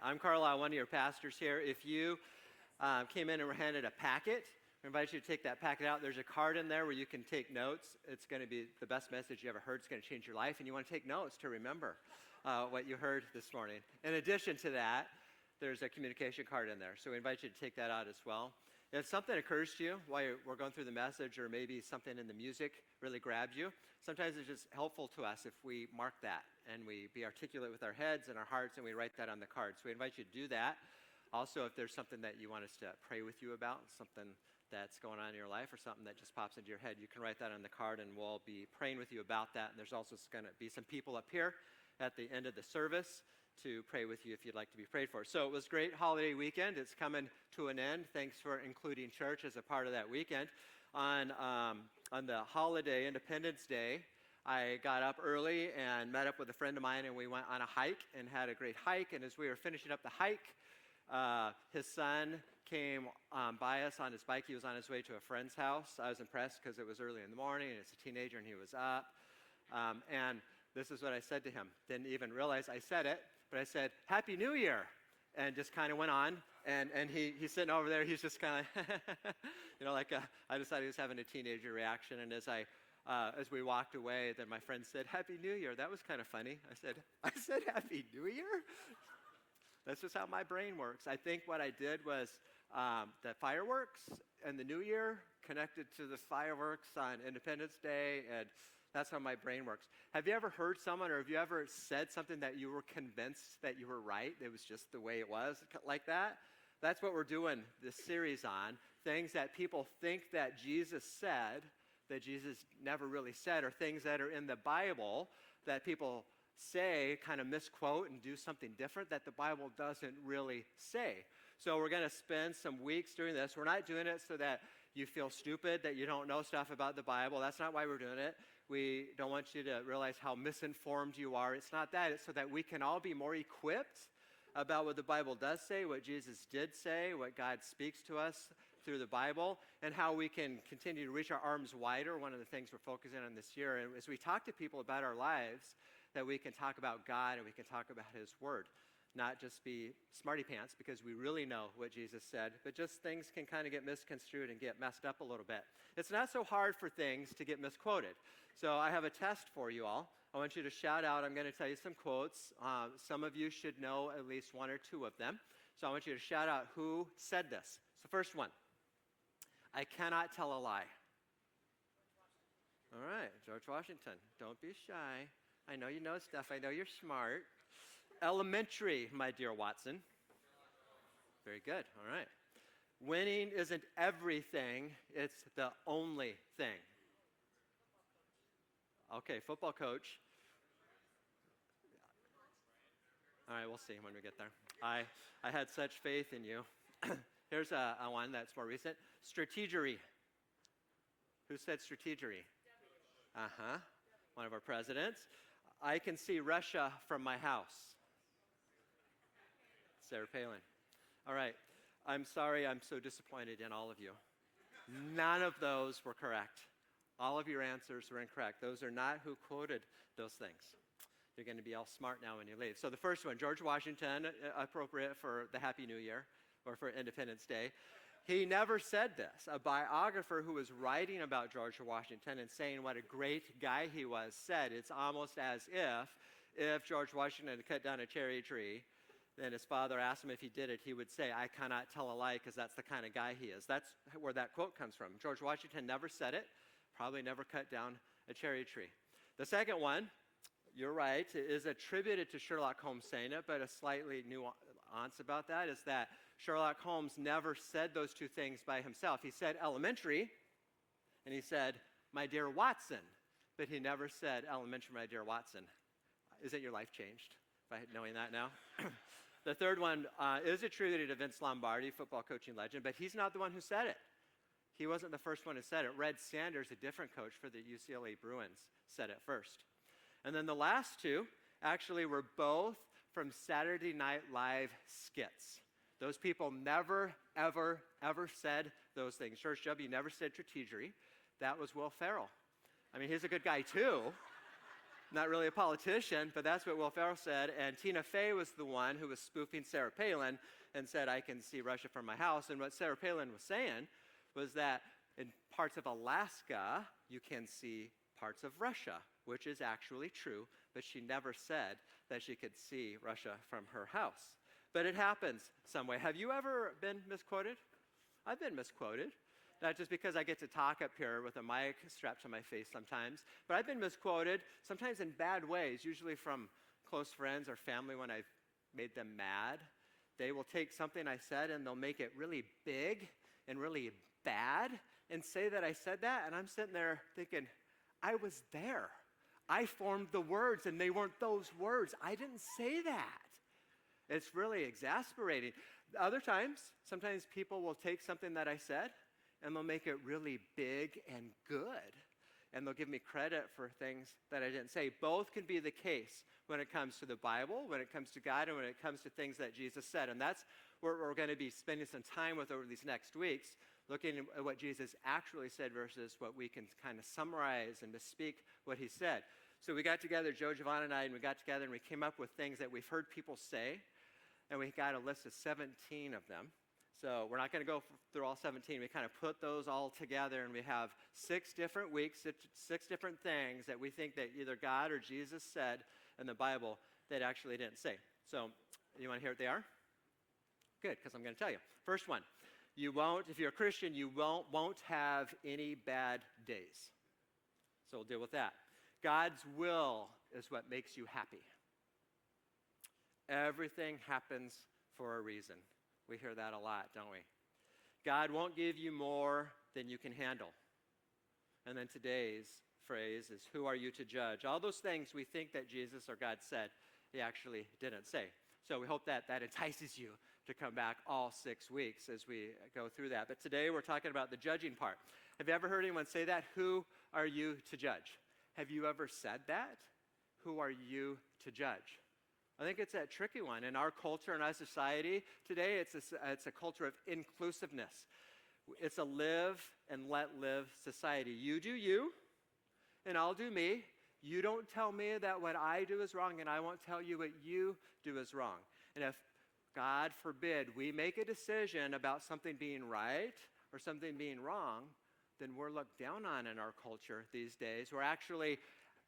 I'm Carlisle, one of your pastors here. If you came in and were handed a packet, I invite you to take that packet out. There's a card in there where you can take notes. It's going to be the best message you ever heard. It's going to change your life, and you want to take notes to remember what you heard this morning. In addition to that, there's a communication card in there, so we invite you to take that out as well. If something occurs to you while we're going through the message, or maybe something in the music really grabs you, sometimes it's just helpful to us if we mark that and we be articulate with our heads and our hearts and we write that on the card. So we invite you to do that. Also, if there's something that you want us to pray with you about, something that's going on in your life or something that just pops into your head, you can write that on the card and we'll be praying with you about that. And there's also going to be some people up here at the end of the service to pray with you if you'd like to be prayed for. So it was a great holiday weekend. It's coming to an end. Thanks for including church as a part of that weekend. On the holiday, Independence Day, I got up early and met up with a friend of mine, and we went on a hike and had a great hike. And as we were finishing up the hike, his son came by us on his bike. He was on his way to a friend's house. I was impressed because it was early in the morning, and it's a teenager, and he was up. And this is what I said to him. Didn't even realize I said it, but I said, "Happy New Year," and just kind of went on. And he's sitting over there. He's just kind of, I decided he was having a teenager reaction. And as we walked away, then my friend said, "Happy New Year." That was kind of funny. I said, "Happy New Year?" That's just how my brain works. I think what I did was the fireworks and the New Year connected to the fireworks on Independence Day, and that's how my brain works. Have you ever heard someone, or have you ever said something that you were convinced that you were right? It was just the way it was, like that? That's what we're doing this series on, things that people think that Jesus said, that Jesus never really said, or things that are in the Bible that people say, kind of misquote and do something different that the Bible doesn't really say. So we're going to spend some weeks doing this. We're not doing it so that you feel stupid, that you don't know stuff about the Bible. That's not why we're doing it. We don't want you to realize how misinformed you are. It's not that. It's so that we can all be more equipped about what the Bible does say, what Jesus did say, what God speaks to us through the Bible, and how we can continue to reach our arms wider. One of the things we're focusing on this year, and as we talk to people about our lives, that we can talk about God and we can talk about His Word. Not just be smarty pants because we really know what Jesus said, but just things can kind of get misconstrued and get messed up a little bit. It's not so hard for things to get misquoted. So I have a test for you all. I want you to shout out. I'm going to tell you some quotes. Some of you should know at least one or two of them. So I want you to shout out who said this. So first one, "I cannot tell a lie." All right, George Washington. Don't be shy. I know you know stuff. I know you're smart. "Elementary, my dear Watson." Very good. All right. "Winning isn't everything. It's the only thing." Okay, football coach. All right, we'll see when we get there. I had such faith in you. Here's a one that's more recent. "Strategery." Who said strategery? Uh-huh. One of our presidents. "I can see Russia from my house." Sarah Palin. All right. I'm sorry, I'm so disappointed in all of you. None of those were correct. All of your answers were incorrect. Those are not who quoted those things. You're going to be all smart now when you leave. So the first one, George Washington, appropriate for the Happy New Year or for Independence Day. He never said this. A biographer who was writing about George Washington and saying what a great guy he was said, it's almost as if George Washington had cut down a cherry tree, then his father asked him if he did it, he would say, "I cannot tell a lie," because that's the kind of guy he is. That's where that quote comes from. George Washington never said it, probably never cut down a cherry tree. The second one, you're right, is attributed to Sherlock Holmes saying it, but a slightly nuance about that is that Sherlock Holmes never said those two things by himself. He said "elementary," and he said, "My dear Watson," but he never said "elementary, my dear Watson." Isn't your life changed by knowing that now? The third one is attributed to Vince Lombardi, football coaching legend, but he's not the one who said it. He wasn't the first one who said it. Red Sanders, a different coach for the UCLA Bruins, said it first. And then the last two actually were both from Saturday Night Live skits. Those people never, ever, ever said those things. George W. never said strategery. That was Will Ferrell. I mean, he's a good guy too, Not really a politician, but that's what Will Ferrell said. And Tina Fey was the one who was spoofing Sarah Palin and said, I can see Russia from my house. And what Sarah Palin was saying was that in parts of Alaska, you can see parts of Russia, which is actually true, but she never said that she could see Russia from her house. But it happens some way. Have you ever been misquoted? I've been misquoted. Not just because I get to talk up here with a mic strapped to my face sometimes, but I've been misquoted, sometimes in bad ways, usually from close friends or family when I've made them mad. They will take something I said and they'll make it really big and really bad and say that I said that, and I'm sitting there thinking, I was there. I formed the words, and they weren't those words. I didn't say that. It's really exasperating. Other times, sometimes people will take something that I said, and they'll make it really big and good. And they'll give me credit for things that I didn't say. Both can be the case when it comes to the Bible, when it comes to God, and when it comes to things that Jesus said. And that's where we're going to be spending some time with over these next weeks, looking at what Jesus actually said versus what we can kind of summarize and bespeak what he said. So we got together, Joe, Javon, and I, and we got together and we came up with things that we've heard people say, and we got a list of 17 of them. So we're not going to go through all 17. We kind of put those all together, and we have 6 different weeks, 6 different things that we think that either God or Jesus said in the Bible that actually didn't say. So you want to hear what they are? Good, because I'm going to tell you. First one, you won't, if you're a Christian, you won't have any bad days. So we'll deal with that. God's will is what makes you happy. Everything happens for a reason. We hear that a lot, don't we? God won't give you more than you can handle. And then today's phrase is, who are you to judge? All those things we think that Jesus or God said, he actually didn't say. So we hope that entices you to come back all 6 weeks as we go through that. But today we're talking about the judging part. Have you ever heard anyone say that? Who are you to judge? Have you ever said that? Who are you to judge? I think it's a tricky one. In our culture, in our society today, it's a culture of inclusiveness. It's a live and let live society. You do you, and I'll do me. You don't tell me that what I do is wrong, and I won't tell you what you do is wrong. And if, God forbid, we make a decision about something being right or something being wrong, then we're looked down on in our culture these days. We're actually,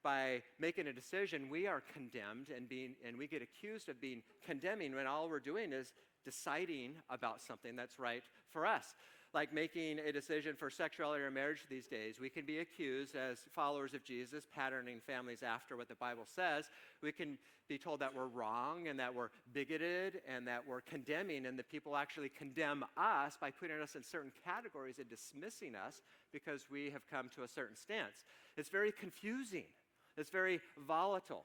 by making a decision, we are condemned and we get accused of being condemning when all we're doing is deciding about something that's right for us. Like making a decision for sexuality or marriage these days, we can be accused as followers of Jesus, patterning families after what the Bible says. We can be told that we're wrong and that we're bigoted and that we're condemning, and that people actually condemn us by putting us in certain categories and dismissing us because we have come to a certain stance. It's very confusing. It's very volatile.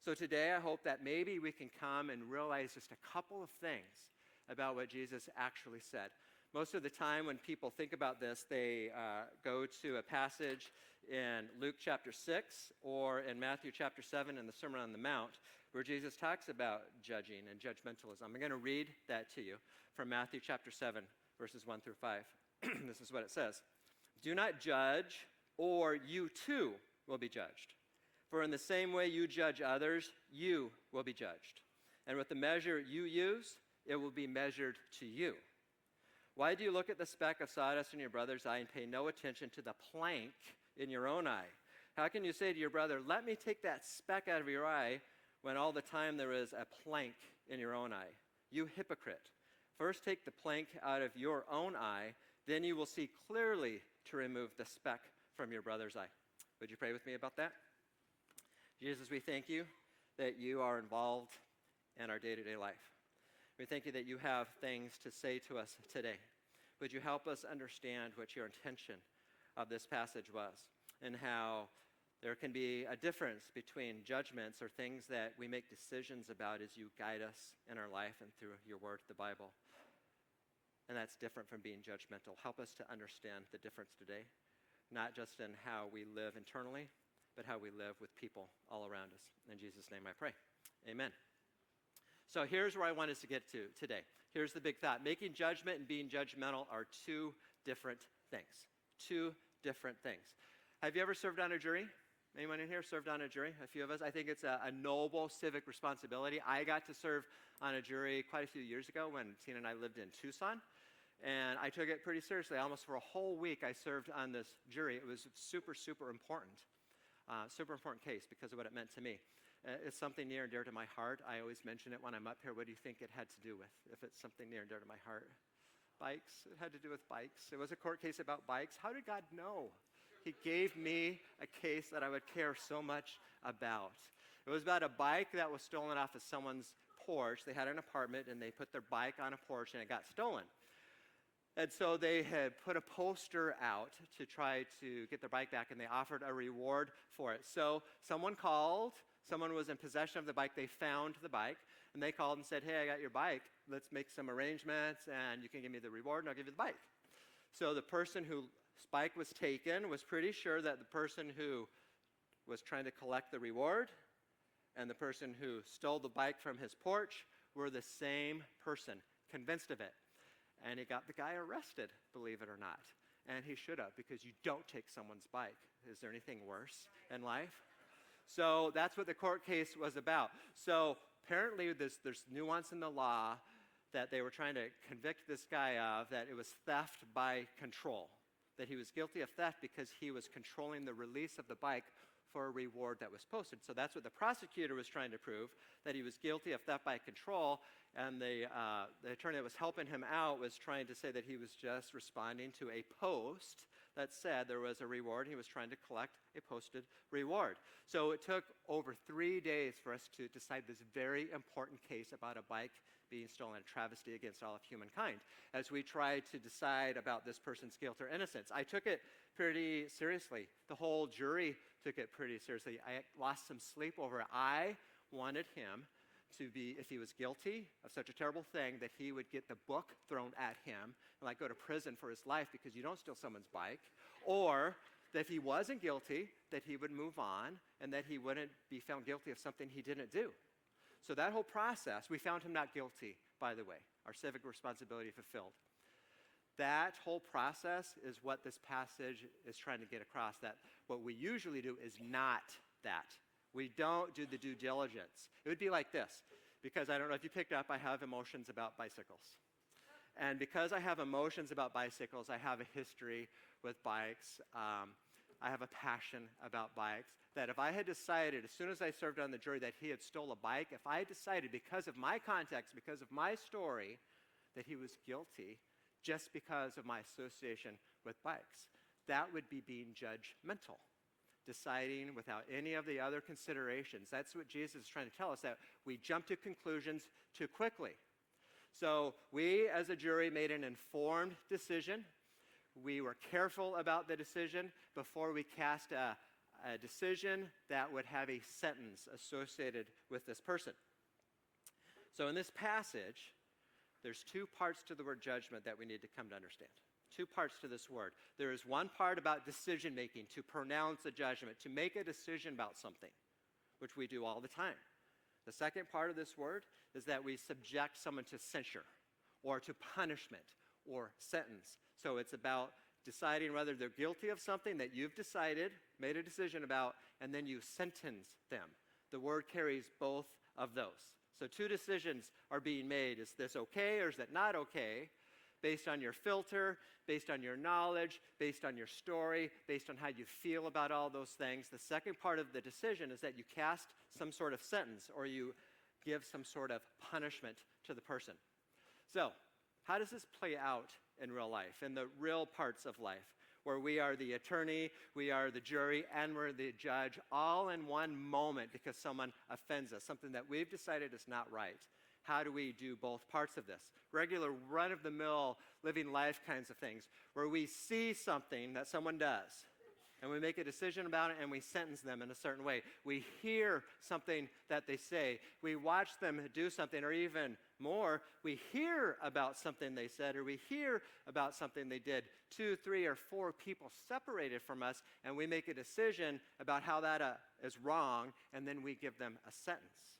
So today I hope that maybe we can come and realize just a couple of things about what Jesus actually said. Most of the time when people think about this, they go to a passage in Luke chapter 6 or in Matthew chapter 7 in the Sermon on the Mount where Jesus talks about judging and judgmentalism. I'm going to read that to you from Matthew chapter 7, verses 1 through 5. This is what it says. Do not judge, or you too will be judged. For in the same way you judge others, you will be judged. And with the measure you use, it will be measured to you. Why do you look at the speck of sawdust in your brother's eye and pay no attention to the plank in your own eye? How can you say to your brother, let me take that speck out of your eye, when all the time there is a plank in your own eye? You hypocrite. First take the plank out of your own eye, then you will see clearly to remove the speck from your brother's eye. Would you pray with me about that? Jesus, we thank you that you are involved in our day-to-day life. We thank you that you have things to say to us today. Would you help us understand what your intention of this passage was, and how there can be a difference between judgments or things that we make decisions about as you guide us in our life and through your word, the Bible. And that's different from being judgmental. Help us to understand the difference today, not just in how we live internally, but how we live with people all around us. In Jesus' name I pray. Amen. So here's where I want us to get to today. Here's the big thought. Making judgment and being judgmental are two different things. Two different things. Have you ever served on a jury? Anyone in here served on a jury? A few of us. I think it's a noble civic responsibility. I got to serve on a jury quite a few years ago when Tina and I lived in Tucson. And I took it pretty seriously. Almost for a whole week, I served on this jury. It was super, super important. Super important case because of what it meant to me. It's something near and dear to my heart. I always mention it when I'm up here. What do you think it had to do with, if it's something near and dear to my heart? Bikes. It had to do with bikes. It was a court case about bikes. How did God know? He gave me a case that I would care so much about. It was about a bike that was stolen off of someone's porch. They had an apartment, and they put their bike on a porch, and it got stolen. And so they had put a poster out to try to get their bike back, and they offered a reward for it. So someone called. Someone was in possession of the bike. They found the bike, and they called and said, hey, I got your bike. Let's make some arrangements, and you can give me the reward, and I'll give you the bike. So the person whose bike was taken was pretty sure that the person who was trying to collect the reward and the person who stole the bike from his porch were the same person, convinced of it. And he got the guy arrested, believe it or not. And he should have, because you don't take someone's bike. Is there anything worse in life? So that's what the court case was about. So apparently there's nuance in the law that they were trying to convict this guy of, that it was theft by control, that he was guilty of theft because he was controlling the release of the bike for a reward that was posted. So that's what the prosecutor was trying to prove, that he was guilty of theft by control, and the attorney that was helping him out was trying to say that he was just responding to a post that said there was a reward. He was trying to collect a posted reward. So it took over 3 days for us to decide this very important case about a bike being stolen, a travesty against all of humankind, as we tried to decide about this person's guilt or innocence. I took it pretty seriously. The whole jury took it pretty seriously. I lost some sleep over it. I wanted him to be, if he was guilty of such a terrible thing, that he would get the book thrown at him and like go to prison for his life because you don't steal someone's bike, or that if he wasn't guilty, that he would move on and that he wouldn't be found guilty of something he didn't do. So that whole process, we found him not guilty, by the way, our civic responsibility fulfilled. That whole process is what this passage is trying to get across, that what we usually do is not that. We don't do the due diligence. It would be like this, because I don't know if you picked up, I have emotions about bicycles. And because I have emotions about bicycles, I have a history with bikes. I have a passion about bikes, that if I had decided, as soon as I served on the jury, that he had stole a bike, if I had decided because of my context, because of my story, that he was guilty just because of my association with bikes, that would be being judgmental, deciding without any of the other considerations. That's what Jesus is trying to tell us, that we jump to conclusions too quickly. So we, as a jury, made an informed decision. We were careful about the decision before we cast a decision that would have a sentence associated with this person. So in this passage, there's two parts to the word judgment that we need to come to understand. Two parts to this word. There is one part about decision making, to pronounce a judgment, to make a decision about something, which we do all the time. The second part of this word is that we subject someone to censure or to punishment or sentence. So it's about deciding whether they're guilty of something that you've decided, made a decision about, and then you sentence them. The word carries both of those. So two decisions are being made. Is this okay or is that not okay? Based on your filter, based on your knowledge, based on your story, based on how you feel about all those things. The second part of the decision is that you cast some sort of sentence or you give some sort of punishment to the person. So, how does this play out in real life, in the real parts of life, where we are the attorney, we are the jury, and we're the judge, all in one moment because someone offends us, something that we've decided is not right? How do we do both parts of this? Regular run-of-the-mill living life kinds of things, where we see something that someone does, and we make a decision about it, and we sentence them in a certain way. We hear something that they say. We watch them do something, or even more, we hear about something they said, or we hear about something they did. 2, 3, or 4 people separated from us, and we make a decision about how that is wrong, and then we give them a sentence.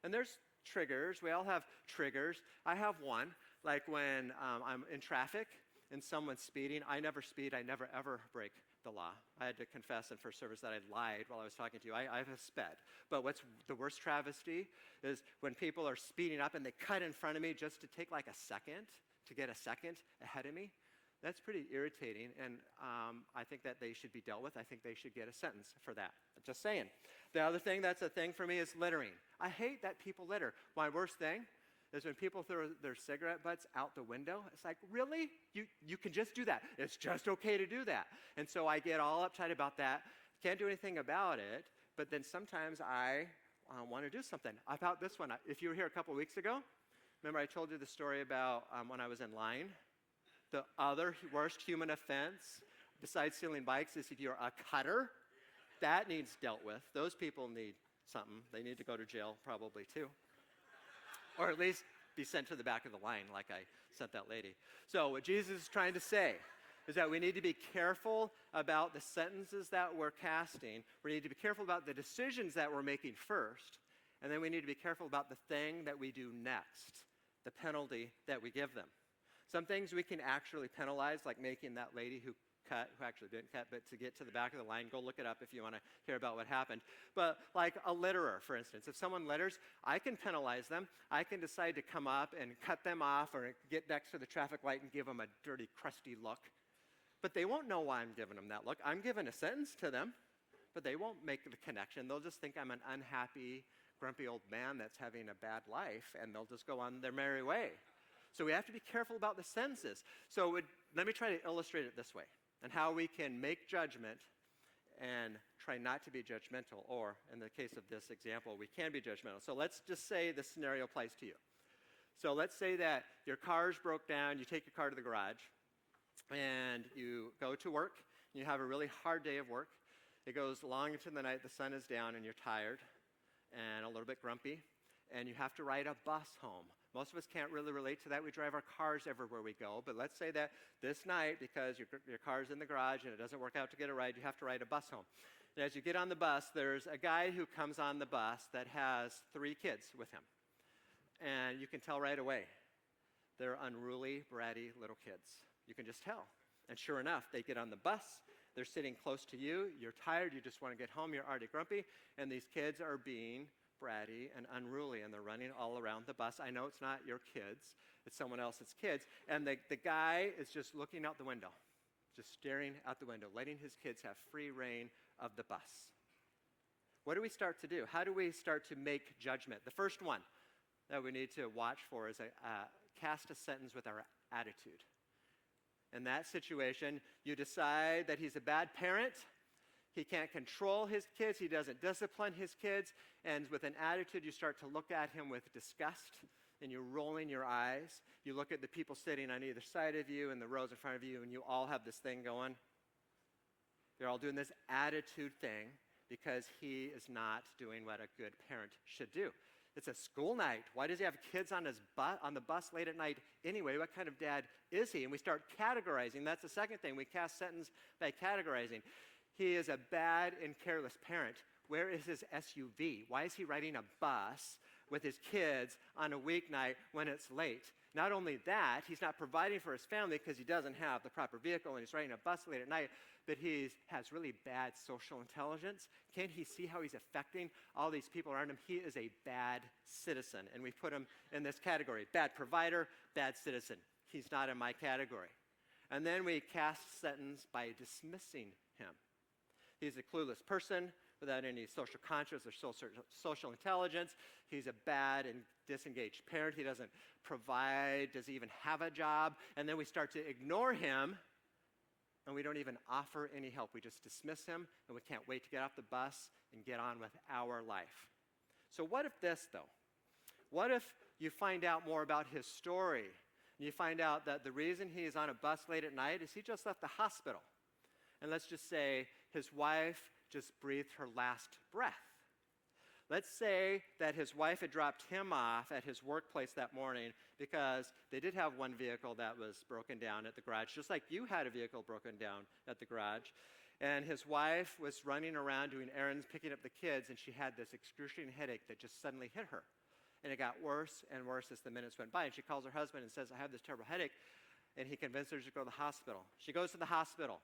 And there's triggers. We all have triggers. I have one, like when I'm in traffic and someone's speeding. I never speed. I never, ever break the law. I had to confess in first service that I lied while I was talking to you. I have sped. But what's the worst travesty is when people are speeding up and they cut in front of me just to take like a second, to get a second ahead of me. That's pretty irritating, and I think that they should be dealt with. I think they should get a sentence for that. Just saying. The other thing that's a thing for me is littering. I hate that people litter. My worst thing is when people throw their cigarette butts out the window. It's like, really? You can just do that. It's just okay to do that. And so I get all uptight about that. Can't do anything about it, but then sometimes I want to do something. About this one, if you were here a couple weeks ago, remember I told you the story about when I was in line? The other worst human offense, besides stealing bikes, is if you're a cutter. That needs dealt with. Those people need something. They need to go to jail probably too. Or at least be sent to the back of the line like I sent that lady. So what Jesus is trying to say is that we need to be careful about the sentences that we're casting. We need to be careful about the decisions that we're making first. And then we need to be careful about the thing that we do next, the penalty that we give them. Some things we can actually penalize, like making that lady who actually didn't cut, but to get to the back of the line, go look it up if you want to hear about what happened. But like a litterer, for instance, if someone litters, I can penalize them. I can decide to come up and cut them off or get next to the traffic light and give them a dirty, crusty look. But they won't know why I'm giving them that look. I'm giving a sentence to them, but they won't make the connection. They'll just think I'm an unhappy, grumpy old man that's having a bad life, and they'll just go on their merry way. So we have to be careful about the sentences. So let me try to illustrate it this way, and how we can make judgment and try not to be judgmental, or in the case of this example, we can be judgmental. So let's just say this scenario applies to you. So let's say that your car's broke down, you take your car to the garage, and you go to work, and you have a really hard day of work. It goes long into the night, the sun is down, and you're tired and a little bit grumpy, and you have to ride a bus home. Most of us can't really relate to that. We drive our cars everywhere we go. But let's say that this night, because your car's in the garage and it doesn't work out to get a ride, you have to ride a bus home. And as you get on the bus, there's a guy who comes on the bus that has 3 kids with him. And you can tell right away. They're unruly, bratty little kids. You can just tell. And sure enough, they get on the bus. They're sitting close to you. You're tired. You just want to get home. You're already grumpy. And these kids are being bratty and unruly, and they're running all around the bus. I know it's not your kids, it's someone else's kids, and the guy is just looking out the window, just staring out the window, letting his kids have free reign of the bus. What do we start to do? How do we start to make judgment? The first one that we need to watch for is cast a sentence with our attitude. In that situation, you decide that he's a bad parent. He can't control his kids. He doesn't discipline his kids. And with an attitude, you start to look at him with disgust, and you're rolling your eyes. You look at the people sitting on either side of you and the rows in front of you, and you all have this thing going. They're all doing this attitude thing because he is not doing what a good parent should do. It's a school night. Why does he have kids on the bus late at night anyway? What kind of dad is he? And we start categorizing. That's the second thing. We cast sentence by categorizing. He is a bad and careless parent. Where is his SUV? Why is he riding a bus with his kids on a weeknight when it's late? Not only that, he's not providing for his family because he doesn't have the proper vehicle and he's riding a bus late at night, but he has really bad social intelligence. Can't he see how he's affecting all these people around him? He is a bad citizen, and we put him in this category. Bad provider, bad citizen. He's not in my category. And then we cast sentence by dismissing him. He's a clueless person without any social conscience or social intelligence. He's a bad and disengaged parent. He doesn't provide. Does he even have a job? And then we start to ignore him, and we don't even offer any help. We just dismiss him, and we can't wait to get off the bus and get on with our life. So what if this, though? What if you find out more about his story, and you find out that the reason he is on a bus late at night is he just left the hospital? And let's just say his wife just breathed her last breath. Let's say that his wife had dropped him off at his workplace that morning because they did have one vehicle that was broken down at the garage, just like you had a vehicle broken down at the garage. And his wife was running around doing errands, picking up the kids, and she had this excruciating headache that just suddenly hit her. And it got worse and worse as the minutes went by. And she calls her husband and says, I have this terrible headache. And he convinced her to go to the hospital. She goes to the hospital.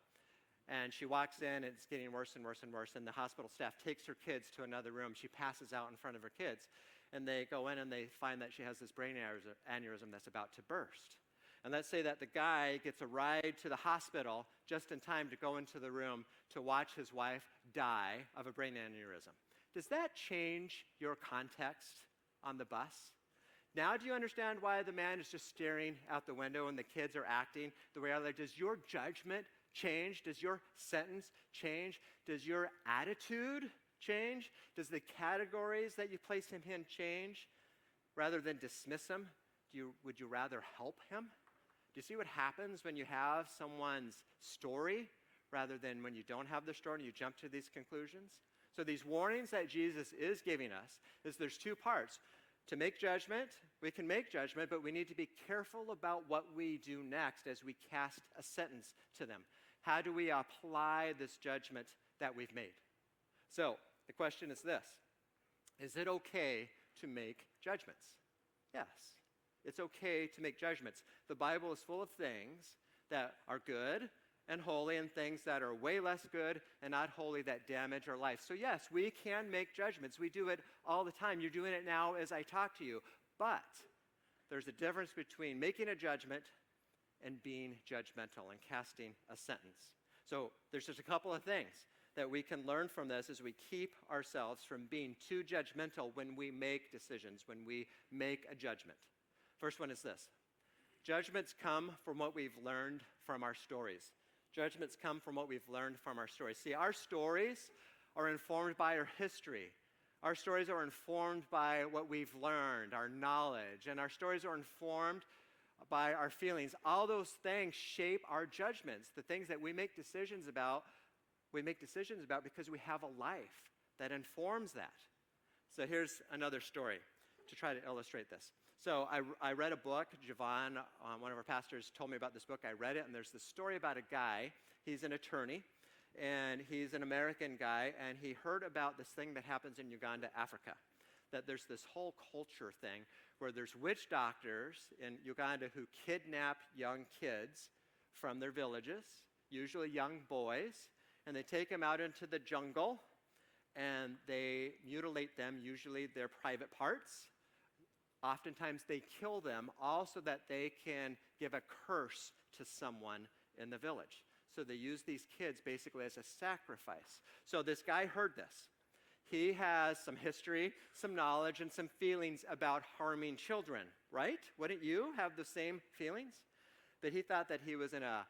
And she walks in, and it's getting worse and worse and worse, and the hospital staff takes her kids to another room. She passes out in front of her kids, and they go in and they find that she has this brain aneurysm that's about to burst. And let's say that the guy gets a ride to the hospital just in time to go into the room to watch his wife die of a brain aneurysm. Does that change your context on the bus? Now do you understand why the man is just staring out the window and the kids are acting the way I like? Does your judgment change? Does your sentence change? Does your attitude change? Does the categories that you place him in change? Rather than dismiss him, would you rather help him? Do you see what happens when you have someone's story rather than when you don't have their story and you jump to these conclusions? So these warnings that Jesus is giving us is there's two parts. To make judgment, we can make judgment, but we need to be careful about what we do next as we cast a sentence to them. How do we apply this judgment that we've made? So the question is this: is it okay to make judgments? Yes. It's okay to make judgments. The Bible is full of things that are good and holy and things that are way less good and not holy that damage our life. So yes, we can make judgments. We do it all the time. You're doing it now as I talk to you. But there's a difference between making a judgment and being judgmental and casting a sentence. So there's just a couple of things that we can learn from this as we keep ourselves from being too judgmental when we make decisions, when we make a judgment. First one is this: judgments come from what we've learned from our stories. Judgments come from what we've learned from our stories. See, our stories are informed by our history. Our stories are informed by what we've learned, our knowledge, and our stories are informed by our feelings. All those things shape our judgments. The things that we make decisions about because we have a life that informs that. So here's another story to try to illustrate this. So I read a book. Javon, one of our pastors, told me about this book. I read it, and there's this story about a guy. He's an attorney, and he's an American guy, and he heard about this thing that happens in Uganda, Africa, that there's this whole culture thing where there's witch doctors in Uganda who kidnap young kids from their villages, usually young boys, and they take them out into the jungle, and they mutilate them, usually their private parts. Oftentimes they kill them all so that they can give a curse to someone in the village. So they use these kids basically as a sacrifice. So this guy heard this. He has some history, some knowledge, and some feelings about harming children, right? Wouldn't you have the same feelings? But he thought that he was in a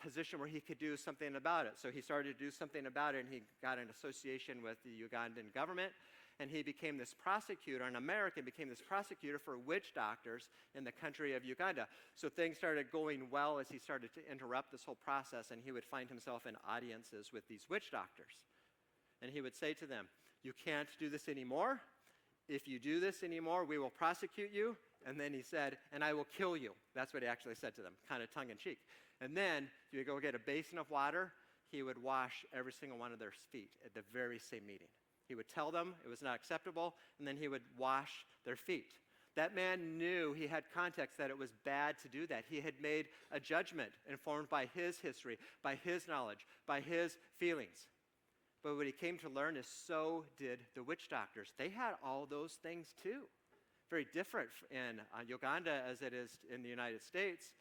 position where he could do something about it. So he started to do something about it, and he got an association with the Ugandan government, and he became this prosecutor. An American became this prosecutor for witch doctors in the country of Uganda. So things started going well as he started to interrupt this whole process, and he would find himself in audiences with these witch doctors. And he would say to them, "You can't do this anymore. If you do this anymore, we will prosecute you." And then he said, "And I will kill you." That's what he actually said to them, kind of tongue-in-cheek. And then he would go get a basin of water. He would wash every single one of their feet at the very same meeting. He would tell them it was not acceptable, and then he would wash their feet. That man knew, he had context that it was bad to do that. He had made a judgment informed by his history, by his knowledge, by his feelings. But what he came to learn is so did the witch doctors. They had all those things too. Very different in Uganda as it is in the United States.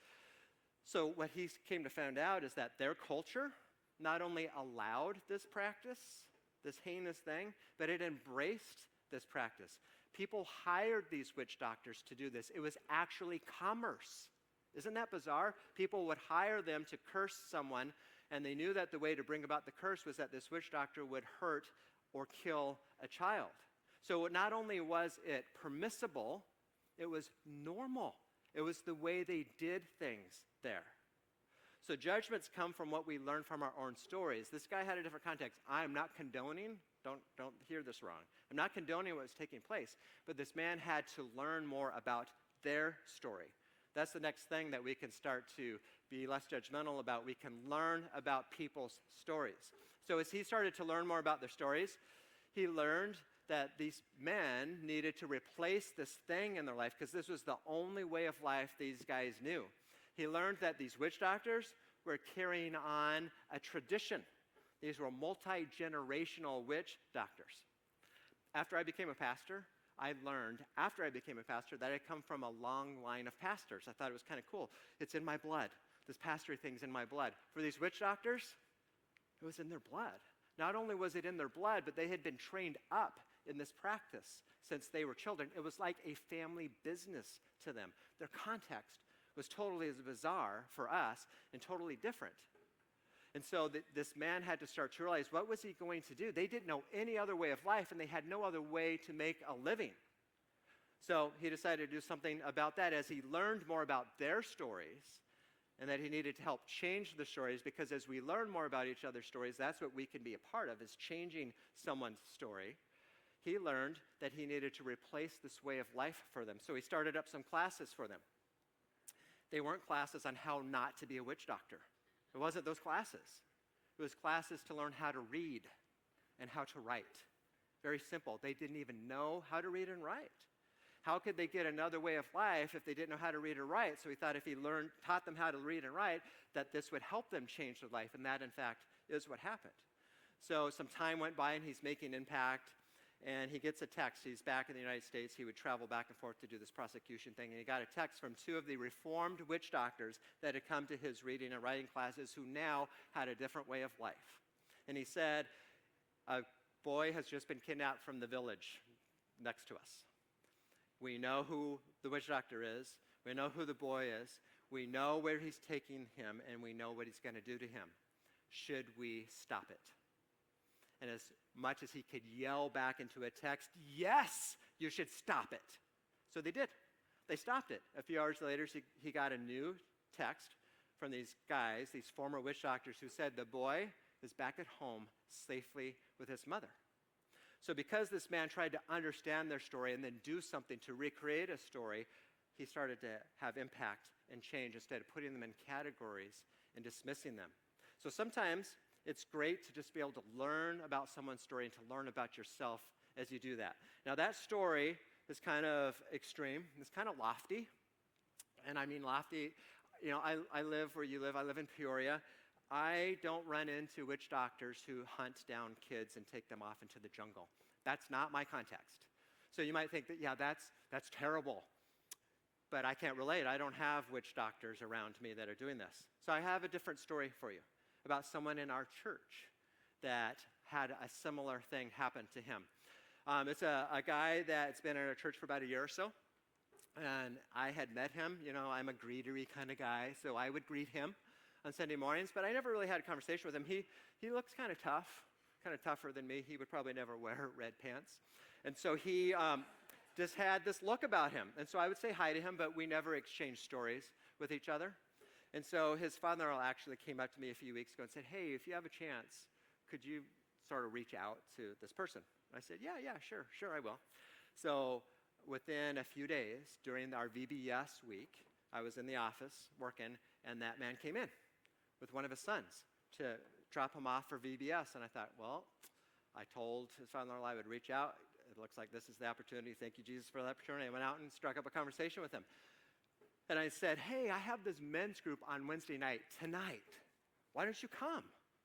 So what he came to find out is that their culture not only allowed this practice, this heinous thing, but it embraced this practice. People hired these witch doctors to do this. It was actually commerce. Isn't that bizarre? People would hire them to curse someone, and they knew that the way to bring about the curse was that this witch doctor would hurt or kill a child. So not only was it permissible, it was normal. It was the way they did things there. So judgments come from what we learn from our own stories. This guy had a different context. I am not condoning, don't hear this wrong. I'm not condoning what was taking place, but this man had to learn more about their story. That's the next thing that we can start to be less judgmental about. We can learn about people's stories. So as he started to learn more about their stories, he learned that these men needed to replace this thing in their life because this was the only way of life these guys knew. He learned that these witch doctors were carrying on a tradition. These were multi-generational witch doctors. After I became a pastor, I learned that I come from a long line of pastors. I thought it was kind of cool. It's in my blood. This pastory thing's in my blood. For these witch doctors, it was in their blood. Not only was it in their blood, but they had been trained up in this practice since they were children. It was like a family business to them. Their context was totally as bizarre for us and totally different. And so this man had to start to realize, what was he going to do? They didn't know any other way of life, and they had no other way to make a living. So he decided to do something about that as he learned more about their stories, and that he needed to help change the stories, because as we learn more about each other's stories, that's what we can be a part of, is changing someone's story. He learned that he needed to replace this way of life for them. So he started up some classes for them. They weren't classes on how not to be a witch doctor. It wasn't those classes. It was classes to learn how to read and how to write. Very simple. They didn't even know how to read and write. How could they get another way of life if they didn't know how to read or write? So he thought if he taught them how to read and write, that this would help them change their life. And that, in fact, is what happened. So some time went by, and he's making impact. And he gets a text. He's back in the United States. He would travel back and forth to do this prosecution thing. And he got a text from two of the reformed witch doctors that had come to his reading and writing classes, who now had a different way of life. And he said, a boy has just been kidnapped from the village next to us. We know who the witch doctor is. We know who the boy is. We know where he's taking him, and we know what he's going to do to him. Should we stop it? And as much as he could yell back into a text, yes, you should stop it. So they did. They stopped it. A few hours later, he got a new text from these guys, these former witch doctors, who said the boy is back at home safely with his mother. So because this man tried to understand their story and then do something to recreate a story, he started to have impact and change instead of putting them in categories and dismissing them. So sometimes it's great to just be able to learn about someone's story and to learn about yourself as you do that. Now, that story is kind of extreme. It's kind of lofty. And I mean lofty. You know, I live where you live. I live in Peoria. I don't run into witch doctors who hunt down kids and take them off into the jungle. That's not my context. So you might think that, yeah, that's terrible. But I can't relate. I don't have witch doctors around me that are doing this. So I have a different story for you about someone in our church that had a similar thing happen to him. It's a guy that's been in our church for about a year or so. And I had met him. You know, I'm a greetery kind of guy, so I would greet him on Sunday mornings, but I never really had a conversation with him. He looks kind of tough, kind of tougher than me. He would probably never wear red pants. And so he just had this look about him. And so I would say hi to him, but we never exchanged stories with each other. And so his father-in-law actually came up to me a few weeks ago and said, hey, if you have a chance, could you sort of reach out to this person? And I said, yeah, sure, I will. So within a few days, during our VBS week, I was in the office working, and that man came in with one of his sons to drop him off for VBS. And I thought, well, I told his father-in-law I would reach out. It looks like this is the opportunity. Thank you, Jesus, for the opportunity. I went out and struck up a conversation with him. And I said, hey, I have this men's group on Wednesday night tonight. Why don't you come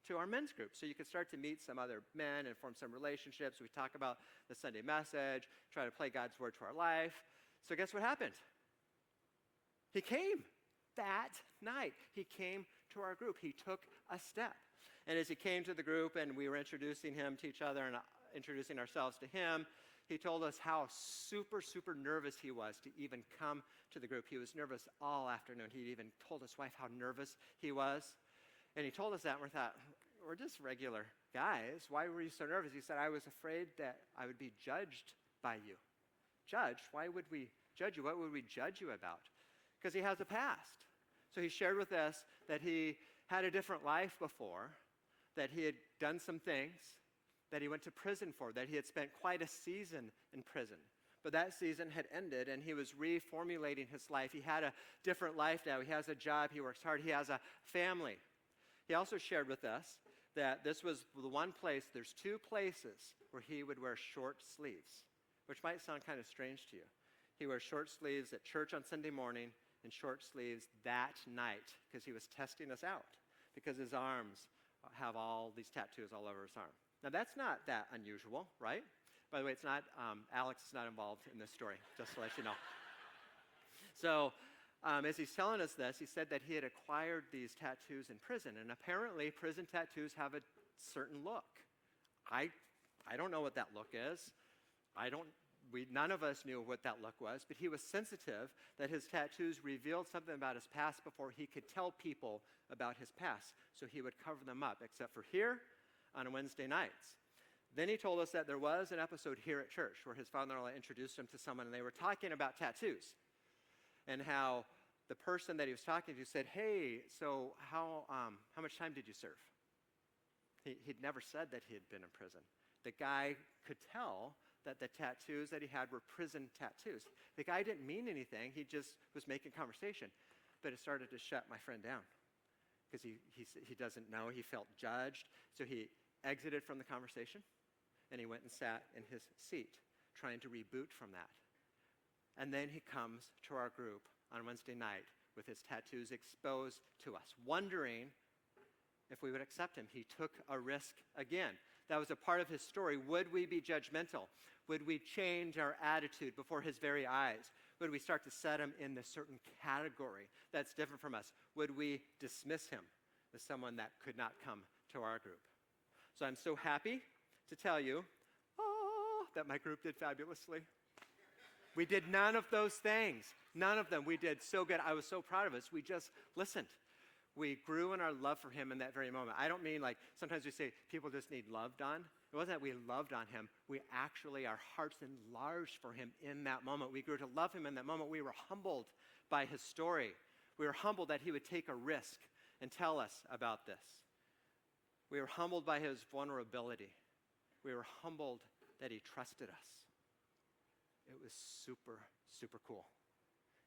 to our men's group so you can start to meet some other men and form some relationships? We talk about the Sunday message, try to play God's word to our life. So guess what happened? He came that night. He came to our group. He took a step. And as he came to the group and we were introducing him to each other and introducing ourselves to him, he told us how super, super nervous he was to even come to the group. He was nervous all afternoon. He even told his wife how nervous he was. And he told us that, and we thought, we're just regular guys. Why were you so nervous? He said, I was afraid that I would be judged by you. Judged? Why would we judge you? What would we judge you about? Because he has a past. So he shared with us that he had a different life before, that he had done some things, that he went to prison for, that he had spent quite a season in prison. But that season had ended, and he was reformulating his life. He had a different life now. He has a job. He works hard. He has a family. He also shared with us that this was the one place, there's two places where he would wear short sleeves, which might sound kind of strange to you. He wears short sleeves at church on Sunday morning and short sleeves that night because he was testing us out. because his arms have all these tattoos all over his arm. Now, that's not that unusual, right? By the way, it's not, Alex is not involved in this story, just to let you know. So, as he's telling us this, he said that he had acquired these tattoos in prison, and apparently prison tattoos have a certain look. I don't know what that look is. None of us knew what that look was, but he was sensitive that his tattoos revealed something about his past before he could tell people about his past. So he would cover them up, except for here on Wednesday nights. Then he told us that there was an episode here at church where his father-in-law introduced him to someone, and they were talking about tattoos and how the person that he was talking to said, hey, so how much time did you serve? He'd never said that he had been in prison. The guy could tell that the tattoos that he had were prison tattoos. The guy didn't mean anything. He just was making conversation. But it started to shut my friend down because he doesn't know. He felt judged. So he exited from the conversation, and he went and sat in his seat trying to reboot from that. And then he comes to our group on Wednesday night with his tattoos exposed to us, wondering if we would accept him. He took a risk again. That was a part of his story. Would we be judgmental? Would we change our attitude before his very eyes? Would we start to set him in this certain category that's different from us? Would we dismiss him as someone that could not come to our group? So I'm so happy to tell you that my group did fabulously. We did none of those things. None of them. We did so good. I was so proud of us. We just listened. We grew in our love for him in that very moment. I don't mean like sometimes we say people just need loved on. It wasn't that we loved on him. We actually, our hearts enlarged for him in that moment. We grew to love him in that moment. We were humbled by his story. We were humbled that he would take a risk and tell us about this. We were humbled by his vulnerability. We were humbled that he trusted us. It was super, super cool.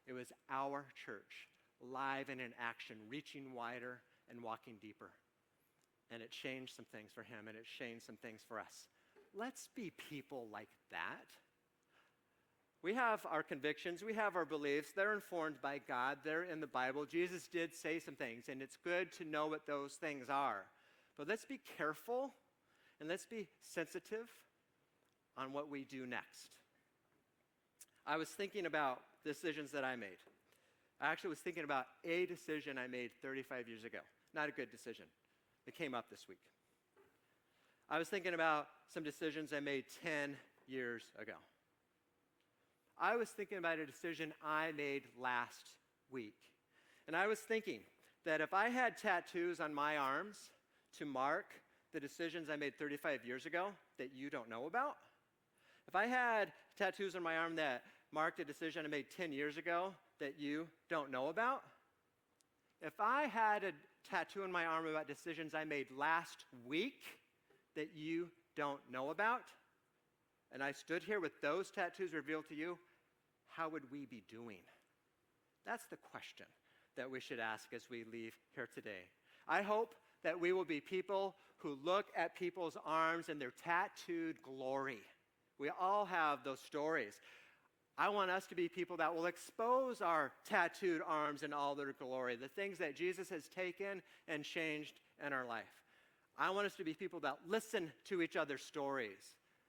It was our church, live and in action, reaching wider and walking deeper. And it changed some things for him, and it changed some things for us. Let's be people like that. We have our convictions, we have our beliefs. They're informed by God. They're in the Bible. Jesus did say some things, and it's good to know what those things are. But let's be careful, and let's be sensitive on what we do next. I was thinking about decisions that I made. I actually was thinking about a decision I made 35 years ago. Not a good decision. It came up this week. I was thinking about some decisions I made 10 years ago. I was thinking about a decision I made last week. And I was thinking that if I had tattoos on my arms to mark the decisions I made 35 years ago that you don't know about, if I had tattoos on my arm that marked a decision I made 10 years ago that you don't know about, if I had a tattoo on my arm about decisions I made last week that you don't know about, and I stood here with those tattoos revealed to you, how would we be doing? That's the question that we should ask as we leave here today. I hope that we will be people who look at people's arms and their tattooed glory. We all have those stories. I want us to be people that will expose our tattooed arms in all their glory, the things that Jesus has taken and changed in our life. I want us to be people that listen to each other's stories,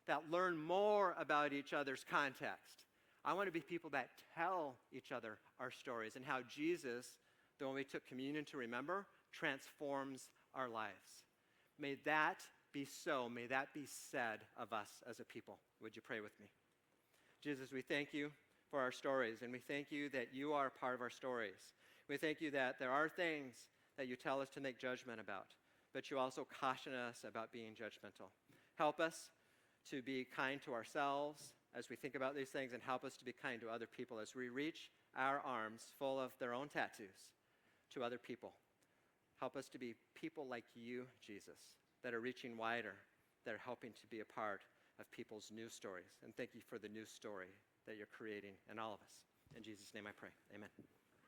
that learn more about each other's context. I want to be people that tell each other our stories and how Jesus, the one we took communion to remember, transforms our lives. May that be so. May that be said of us as a people. Would you pray with me? Jesus, we thank you for our stories, and we thank you that you are part of our stories. We thank you that there are things that you tell us to make judgment about, but you also caution us about being judgmental. Help us to be kind to ourselves as we think about these things, and help us to be kind to other people as we reach our arms full of their own tattoos to other people. Help us to be people like you, Jesus, that are reaching wider, that are helping to be a part of people's new stories. And thank you for the new story that you're creating in all of us. In Jesus' name I pray. Amen.